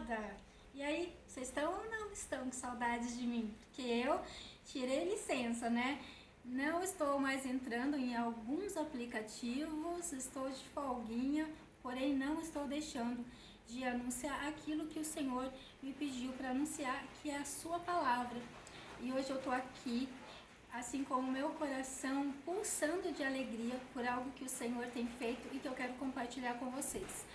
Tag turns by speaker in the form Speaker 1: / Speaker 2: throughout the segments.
Speaker 1: amada! E aí, vocês estão ou não estão com saudades de mim? Porque eu tirei licença, né? Não estou mais entrando em alguns aplicativos, estou de folguinha, porém não estou deixando de anunciar aquilo que o Senhor me pediu para anunciar, que é a sua palavra. E hoje eu estou aqui, assim com o meu coração pulsando de alegria por algo que o Senhor tem feito e que eu quero compartilhar com vocês.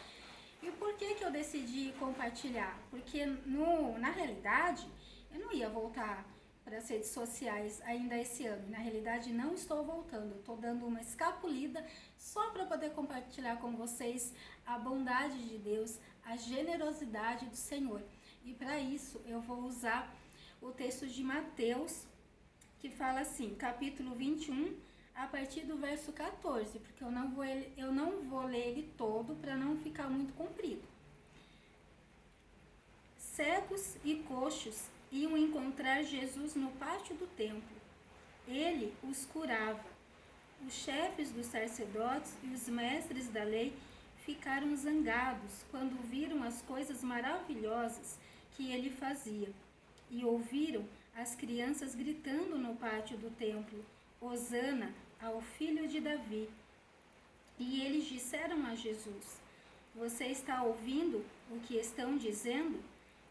Speaker 1: E por que eu decidi compartilhar? Porque na realidade eu não ia voltar para as redes sociais ainda esse ano. Na realidade não estou voltando, estou dando uma escapulida só para poder compartilhar com vocês a bondade de Deus, a generosidade do Senhor. E para isso eu vou usar o texto de Mateus, que fala assim, capítulo 21, a partir do verso 14, porque eu não vou ler ele todo para não ficar muito comprido. Cegos e coxos iam encontrar Jesus no pátio do templo. Ele os curava. Os chefes dos sacerdotes e os mestres da lei ficaram zangados quando viram as coisas maravilhosas que ele fazia e ouviram as crianças gritando no pátio do templo: Hosana ao filho de Davi. E eles disseram a Jesus: Você está ouvindo o que estão dizendo?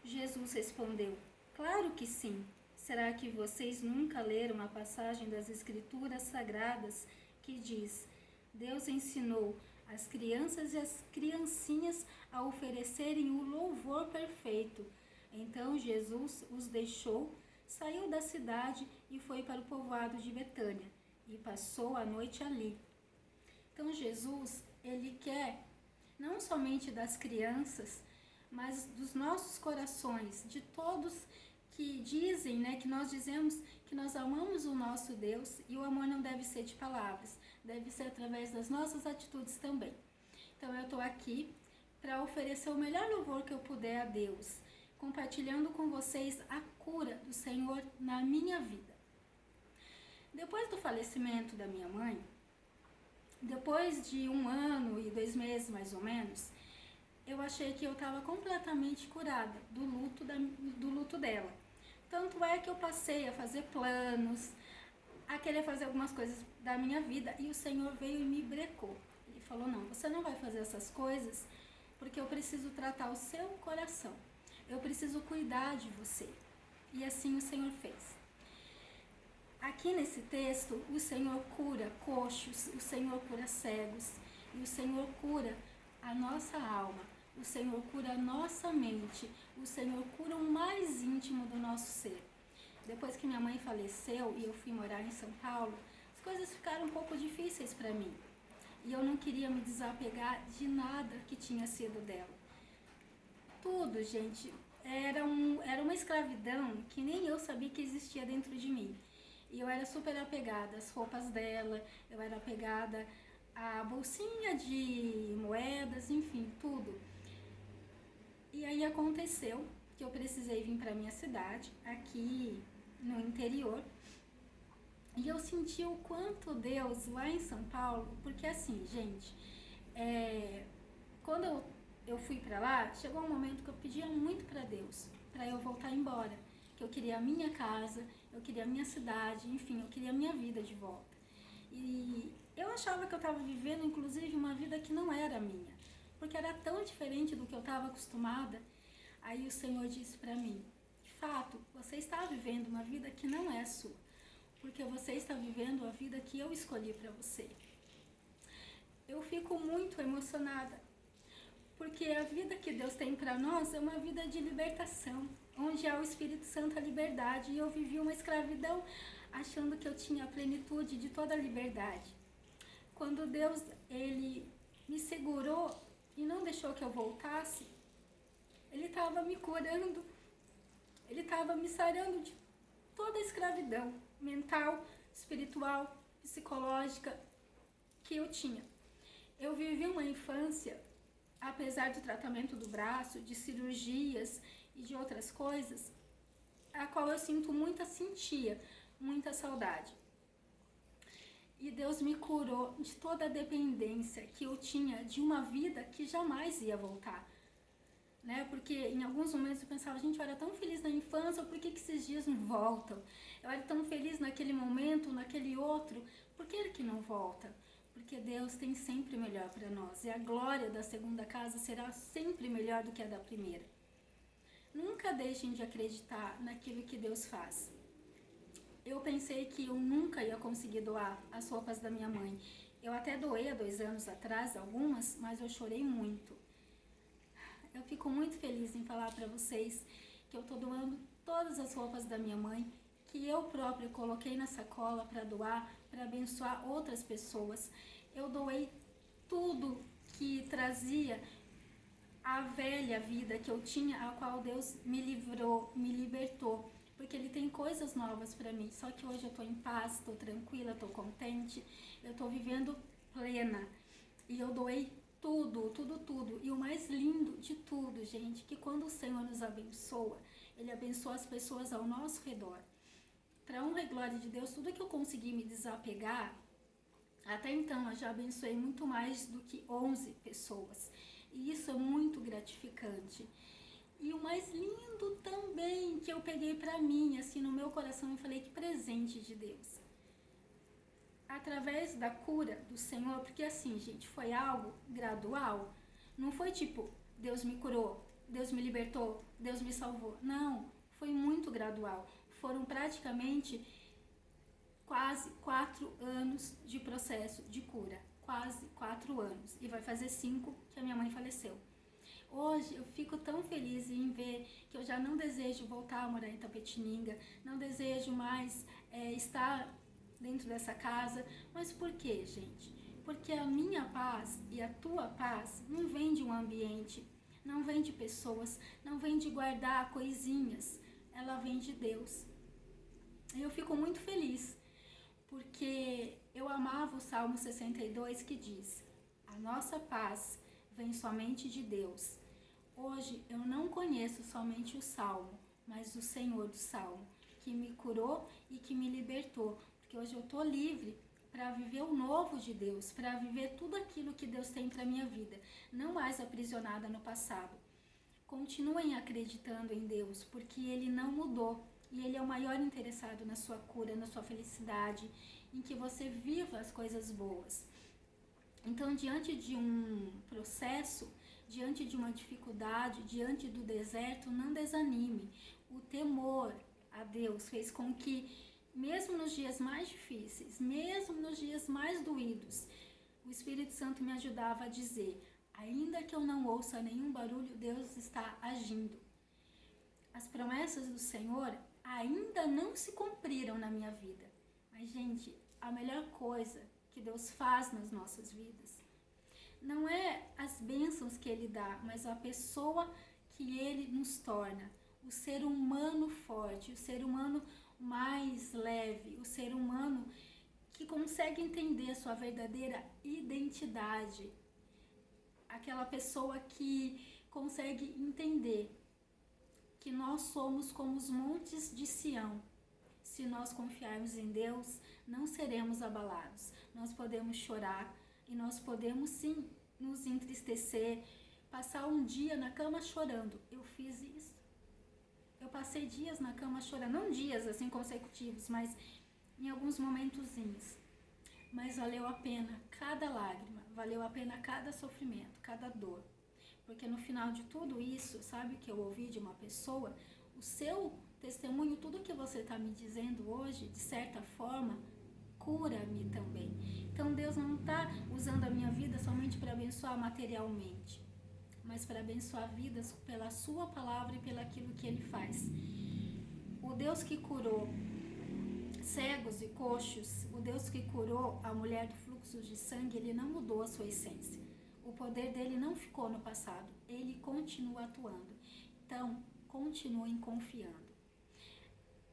Speaker 1: Jesus respondeu: Claro que sim. Será que vocês nunca leram a passagem das Escrituras Sagradas que diz: Deus ensinou as crianças e as criancinhas a oferecerem o louvor perfeito. Então Jesus os deixou, saiu da cidade e foi para o povoado de Betânia e passou a noite ali. Então Jesus, ele quer não somente das crianças, mas dos nossos corações, de todos que dizem, né, que nós dizemos que nós amamos o nosso Deus, e o amor não deve ser de palavras, deve ser através das nossas atitudes também. Então eu estou aqui para oferecer o melhor louvor que eu puder a Deus, compartilhando com vocês a cura do Senhor na minha vida. Depois do falecimento da minha mãe, depois de 1 ano e 2 meses mais ou menos, eu achei que eu estava completamente curada do luto dela. Tanto é que eu passei a fazer planos, a querer fazer algumas coisas da minha vida, e o Senhor veio e me brecou. Ele falou: não, você não vai fazer essas coisas porque eu preciso tratar o seu coração. Eu preciso cuidar de você. E assim o Senhor fez. Aqui nesse texto, o Senhor cura coxos, o Senhor cura cegos, e o Senhor cura a nossa alma, o Senhor cura a nossa mente, o Senhor cura o mais íntimo do nosso ser. Depois que minha mãe faleceu e eu fui morar em São Paulo, as coisas ficaram um pouco difíceis para mim. E eu não queria me desapegar de nada que tinha sido dela. Tudo, gente, era uma escravidão que nem eu sabia que existia dentro de mim. E eu era super apegada às roupas dela, eu era apegada à bolsinha de moedas, enfim, tudo. E aí aconteceu que eu precisei vir para minha cidade, aqui no interior, e eu senti o quanto Deus lá em São Paulo, porque assim, gente, quando eu fui para lá, chegou um momento que eu pedia muito para Deus, para eu voltar embora, que eu queria a minha casa, eu queria a minha cidade, enfim, eu queria a minha vida de volta. E eu achava que eu estava vivendo, inclusive, uma vida que não era minha, porque era tão diferente do que eu estava acostumada. Aí o Senhor disse para mim: de fato, você está vivendo uma vida que não é sua, porque você está vivendo a vida que eu escolhi para você. Eu fico muito emocionada, porque a vida que Deus tem para nós é uma vida de libertação, onde há o Espírito Santo a liberdade, e eu vivi uma escravidão achando que eu tinha a plenitude de toda a liberdade. Quando Deus, ele me segurou e não deixou que eu voltasse, ele estava me curando, ele estava me sarando de toda a escravidão mental, espiritual, psicológica que eu tinha. Eu vivi uma infância, apesar do tratamento do braço, de cirurgias e de outras coisas, a qual eu sentia muita saudade. E Deus me curou de toda a dependência que eu tinha de uma vida que jamais ia voltar. né? Porque em alguns momentos eu pensava, gente, eu era tão feliz na infância, por que esses dias não voltam? Eu era tão feliz naquele momento, naquele outro, por que que não volta? Porque Deus tem sempre melhor para nós, e a glória da segunda casa será sempre melhor do que a da primeira. Nunca deixem de acreditar naquilo que Deus faz. Eu pensei que eu nunca ia conseguir doar as roupas da minha mãe. Eu até doei há 2 anos atrás algumas, mas eu chorei muito. Eu fico muito feliz em falar para vocês que eu estou doando todas as roupas da minha mãe, que eu própria coloquei na sacola para doar, para abençoar outras pessoas. Eu doei tudo que trazia a velha vida que eu tinha, a qual Deus me livrou, me libertou. Porque Ele tem coisas novas para mim. Só que hoje eu estou em paz, estou tranquila, estou contente, eu estou vivendo plena. E eu doei tudo, tudo, tudo. E o mais lindo de tudo, gente, que quando o Senhor nos abençoa, Ele abençoa as pessoas ao nosso redor. Para honra e glória de Deus, tudo que eu consegui me desapegar, até então eu já abençoei muito mais do que 11 pessoas. E isso é muito gratificante. E o mais lindo também que eu peguei pra mim, assim, no meu coração, e falei, que presente de Deus. Através da cura do Senhor, porque assim, gente, foi algo gradual. Não foi tipo, Deus me curou, Deus me libertou, Deus me salvou. Não, foi muito gradual. Foram praticamente quase 4 anos de processo de cura. Quase 4 anos. E vai fazer 5 que a minha mãe faleceu. Hoje eu fico tão feliz em ver que eu já não desejo voltar a morar em Itapetininga, não desejo mais estar dentro dessa casa. Mas por quê, gente? Porque a minha paz e a tua paz não vem de um ambiente, não vem de pessoas, não vem de guardar coisinhas, ela vem de Deus. Eu fico muito feliz, porque eu amava o Salmo 62 que diz: a nossa paz vem somente de Deus. Hoje eu não conheço somente o Salmo, mas o Senhor do Salmo, que me curou e que me libertou, porque hoje eu estou livre para viver o novo de Deus, para viver tudo aquilo que Deus tem para minha vida, não mais aprisionada no passado. Continuem acreditando em Deus, porque Ele não mudou e Ele é o maior interessado na sua cura, na sua felicidade, em que você viva as coisas boas. Então, diante de um processo, diante de uma dificuldade, diante do deserto, não desanime. O temor a Deus fez com que, mesmo nos dias mais difíceis, mesmo nos dias mais doídos, o Espírito Santo me ajudava a dizer: ainda que eu não ouça nenhum barulho, Deus está agindo. As promessas do Senhor ainda não se cumpriram na minha vida. Mas, gente, a melhor coisa que Deus faz nas nossas vidas não é as bênçãos que Ele dá, mas a pessoa que Ele nos torna. O ser humano forte, o ser humano mais leve, o ser humano que consegue entender a sua verdadeira identidade. Aquela pessoa que consegue entender que nós somos como os montes de Sião. Se nós confiarmos em Deus, não seremos abalados. Nós podemos chorar e nós podemos sim nos entristecer, passar um dia na cama chorando. Eu fiz isso. Eu passei dias na cama chorando, não dias assim consecutivos, mas em alguns momentozinhos. Mas valeu a pena cada lágrima, valeu a pena cada sofrimento, cada dor. Porque no final de tudo isso, sabe o que eu ouvi de uma pessoa? O seu testemunho, tudo que você está me dizendo hoje, de certa forma, cura-me também. Então Deus não está usando a minha vida somente para abençoar materialmente, mas para abençoar vidas pela sua palavra e pelo aquilo que Ele faz. O Deus que curou cegos e coxos, o Deus que curou a mulher do fluxo de sangue, Ele não mudou a sua essência. O poder dele não ficou no passado, Ele continua atuando. Então, continuem confiando.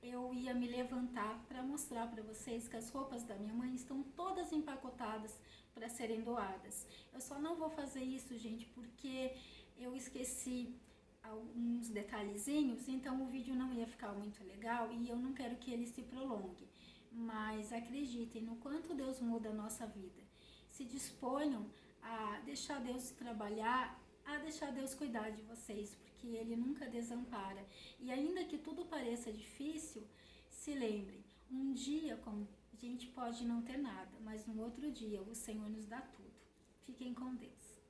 Speaker 1: Eu ia me levantar para mostrar para vocês que as roupas da minha mãe estão todas empacotadas para serem doadas. Eu só não vou fazer isso, gente, porque eu esqueci alguns detalhezinhos, então o vídeo não ia ficar muito legal e eu não quero que ele se prolongue. Mas acreditem no quanto Deus muda a nossa vida. Se disponham a deixar Deus trabalhar a deixar Deus cuidar de vocês, porque Ele nunca desampara. E ainda que tudo pareça difícil, se lembrem, um dia como a gente pode não ter nada, mas no outro dia o Senhor nos dá tudo. Fiquem com Deus.